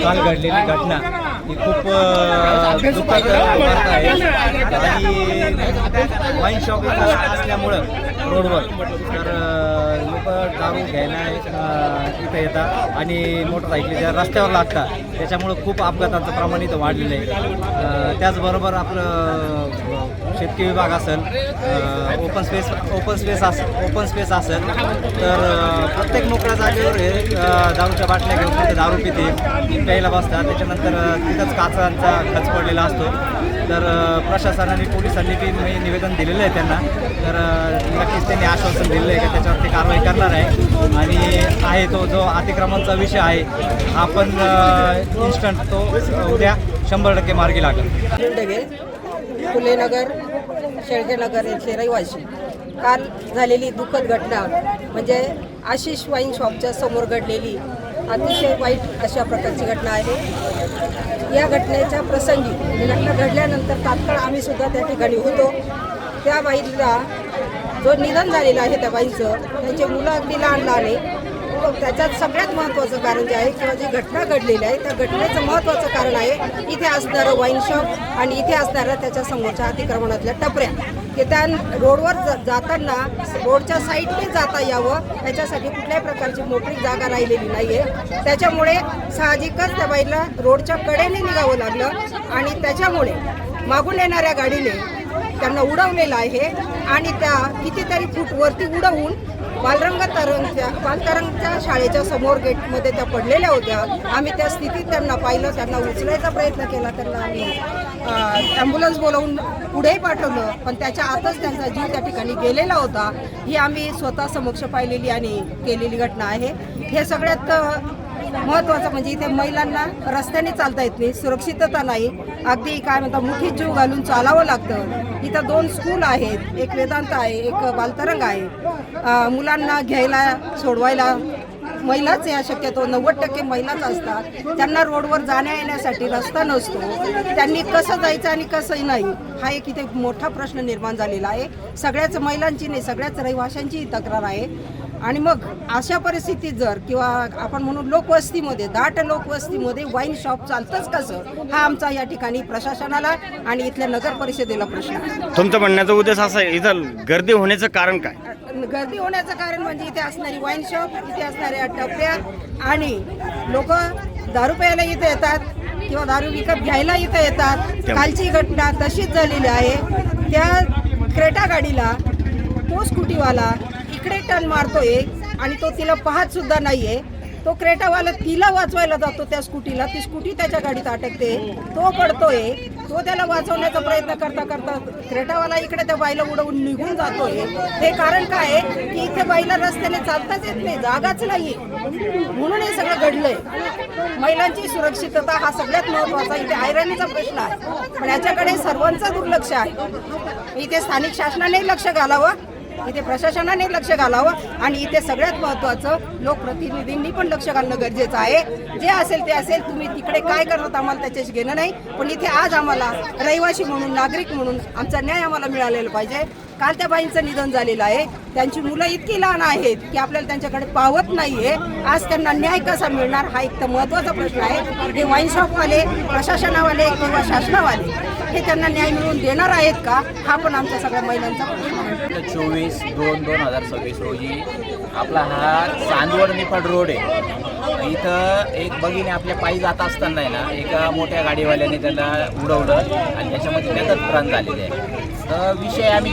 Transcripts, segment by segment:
काल घडलेली घटना ही खूप दुःखद वार्ता आहे आणि वाईन शॉप असल्यामुळं रोडवर तर लोक दारू घ्यायला इथं येतात आणि मोटरसायकली ज्या रस्त्यावर लागतात त्याच्यामुळं खूप अपघातांचं प्रमाण इथं वाढलेलं आहे। त्याचबरोबर आपलं शेतकी विभाग असेल, ओपन स्पेस असेल तर प्रत्येक मोकळ्या जागेवर हे दारूच्या बाटल्या घेऊन तिथे दारू पिते प्यायला बसतात। त्याच्यानंतर तिथंच काचांचा खच पडलेला असतो। तर प्रशासनाने पोलिसांनी बी मी निवेदन दिलेलं आहे त्यांना, तर नक्कीच त्यांनी आश्वासन दिलेलं आहे की त्याच्यावरती कारवाई करणार आहे आणि तो जो अतिक्रमणचा विषय आहे हा पण इन्स्टंट तो उद्या 100% मार्गी लागेल। फुलेनगर शेळकेनगर येथील रहिवासी काल झालेली दुःखद घटना म्हणजे आशिष वाईन शॉपच्या समोर घडलेली अतिशय वाईट अशा प्रकारची घटना आहे। या घटनेच्या प्रसंगी घटना घडल्यानंतर तात्काळ आम्ही सुद्धा त्या ठिकाणी होतो। त्या बाईला जो निधन झालेलं आहे त्या बाईचं, त्यांचे मुलं अगदी लहान आहे। त्याच्यात सगळ्यात महत्त्वाचं कारण जे आहे किंवा जी घटना घडलेली आहे त्या घटनेचं महत्त्वाचं कारण आहे इथे असणारं वाईन शॉप आणि इथे असणाऱ्या त्याच्या समोरच्या अतिक्रमणातल्या टपऱ्या की त्या रोडवर जाताना रोडच्या साईडने जाता यावं याच्यासाठी कुठल्याही प्रकारची मोकळी जागा राहिलेली नाही आहे। त्याच्यामुळे साहजिकच त्या बाईला रोडच्या कडेने निघावं लागलं आणि त्याच्यामुळे मागून येणाऱ्या गाडीने त्यांना उडवलेलं आहे आणि त्या कितीतरी फूट वरती उडवून बालतरंगच्या शाळेच्या समोर गेटमध्ये त्या पडलेल्या होत्या। आम्ही त्या स्थितीत त्यांना पाहिलं, त्यांना उचलायचा प्रयत्न केला, त्यांना आम्ही ॲम्ब्युलन्स बोलावून पुढेही पाठवलं, पण त्याच्या आतच त्यांचा जीव त्या ठिकाणी गेलेला होता। ही आम्ही स्वतः समक्ष पाहिलेली आणि केलेली घटना आहे। हे सगळ्यात महत्त्वाचं म्हणजे इथे महिलांना रस्त्याने चालता येत नाही, सुरक्षितता नाही, अगदी काय म्हणतात मुठीत जीव घालून चालावं लागतं। इथं 2 स्कूल आहेत, एक वेदांत आहे, एक बालतरंग आहे। मुलांना घ्यायला सोडवायला महिलाच या शक्यतो 90% महिलाच असतात। त्यांना रोडवर जाण्या येण्यासाठी रस्ता नसतो, त्यांनी कसं जायचं आणि कसं नाही हा एक इथे मोठा प्रश्न निर्माण झालेला आहे। सगळ्याच महिलांची नाही, सगळ्याच रहिवाशांची तक्रार आहे। आणि मग अशा परिस्थितीत जर किंवा आपण म्हणून लोकवस्तीमध्ये दाट लोकवस्तीमध्ये वाईन शॉप चालतंच कसं हा आमचा या ठिकाणी प्रशासनाला आणि इथल्या नगर परिषदेला प्रश्न आहे। तुमचं म्हणण्याचा उद्देश असा आहे इथं गर्दी होण्याचं कारण काय? गर्दी होण्याचं कारण म्हणजे इथे असणारी वाईन शॉप, इथे असणाऱ्या टपऱ्या आणि लोक दारू प्यायला इथे येतात किंवा दारू विकत घ्यायला इथे येतात। कालची घटना तशीच झालेली आहे। त्या क्रेटा गाडीला तो स्कूटीवाला इकडे टर्न मारतोय आणि तो तिला पाहत सुद्धा नाहीये। तो क्रेटावाला तिला वाचवायला जातो त्या स्कूटीला, ती स्कूटी त्याच्या गाडीत अटकते, तो पडतोय, तो त्याला वाचवण्याचा प्रयत्न करता करता क्रेटावाला इकडे त्या बाईला उडवून निघून जातोय। हे कारण काय आहे की इथे बाईला रस्त्याने चालताच येत नाही, जागाच नाही, म्हणून हे सगळं घडलंय। महिलांची सुरक्षितता हा सगळ्यात महत्त्वाचा इथे ऐरणीचा प्रश्न आहे, पण याच्याकडे सर्वांचं दुर्लक्ष आहे। इथे स्थानिक शासनाने लक्ष घालावं, इथे प्रशासनाने लक्ष घालावं आणि इथे सगळ्यात महत्त्वाचं लोकप्रतिनिधींनी पण लक्ष घालणं गरजेचं आहे। जे असेल ते असेल, तुम्ही तिकडे काय करत आम्हाला त्याच्याशी घेणं नाही, पण इथे आज आम्हाला रहिवासी म्हणून नागरिक म्हणून आमचा न्याय आम्हाला मिळालेला पाहिजे। काल त्या बाईंचं निधन झालेलं आहे, त्यांची मुलं इतकी लहान आहेत की आपल्याला त्यांच्याकडे पाहत नाहीये। आज त्यांना न्याय कसा मिळणार हा एक तर महत्त्वाचा प्रश्न आहे। हे वाईन शॉपवाले, प्रशासनावाले किंवा शासनावाले हे त्यांना न्याय मिळवून देणार आहेत का हा पण आमच्या सगळ्या महिलांचा प्रश्न आहे। 24/2/2026 रोजी आपला हा चांदवड निफाड रोड आहे। इथं एक भगिनी आपल्या पायी जात असताना आहे ना एका मोठ्या गाडीवाल्याने त्याला उडवलं आणि त्याच्यामध्ये त्याचाच प्राण झालेले आहे। तर विषय आम्ही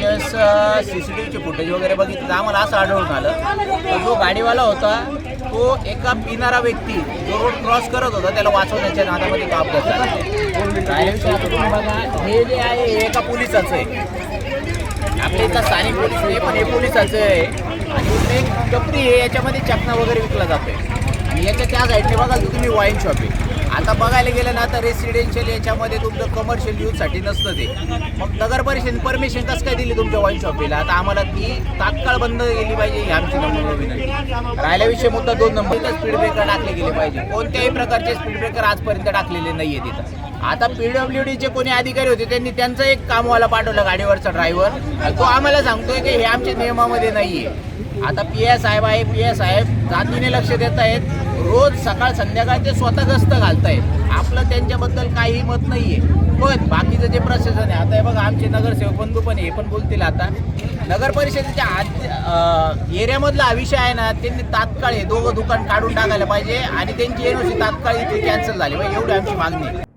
CCTVचे फुटेज वगैरे बघितलं तर आम्हाला असं आढळून आलं तर जो गाडीवाला होता तो एका पिणारा व्यक्ती जो रोड क्रॉस करत होता त्याला वाचवण्याच्या नादामध्ये तो अपघात झाला। तुम्ही बघा हे जे आहे हे एका पोलिसाचं आहे, आपल्या इथं स्थानिक पोलीस नाही पण हे पोलिसाचं आहे आणि एक टपरी आहे याच्यामध्ये चकना वगैरे विकला जातोय आणि याच्या त्या साईडने बघाल तर तुम्ही वाईन शॉप आहे। आता बघायला गेलं ना तर रेसिडेन्शियल याच्यामध्ये तुमचं कमर्शियल यूजसाठी नसतं ते, मग नगर परिषदेने परमिशन कसं काय दिली तुमच्या वाईन शॉपला? आता आम्हाला ती तात्काळ बंद केली पाहिजे ही आमची नंबर विनंती। राहिला विषय मुद्दा 2 नंबरचा स्पीड ब्रेकर टाकले गेले पाहिजे, कोणत्याही प्रकारचे स्पीड ब्रेकर आजपर्यंत टाकलेले नाही आहे तिथं। आता PWDचे कोणी अधिकारी होते त्यांनी त्यांचं एक कामवाला पाठवलं गाडीवरचा ड्रायव्हर, तो आम्हाला सांगतोय की हे आमच्या नियमामध्ये नाही आहे। आता PI साहेब आहे, PI साहेब जातीने लक्ष देत आहेत, रोज सकाळ संध्याकाळ ते स्वतः गस्त घालतायत. आपलं त्यांच्याबद्दल काही मत नाहीये. पण बाकीचं जे प्रशासन आहे, आता हे बघा आमचे नगरसेवक बंधू पण हे पण बोलतील. आता नगर परिषदेच्या एरियामधला हा विषय आहे ना, त्यांनी तात्काळ हे दोघं दुकान काढून टाकायला पाहिजे आणि त्यांची NOC तात्काळ इथे कॅन्सल झाली पाहिजे, एवढी आमची मागणी आहे.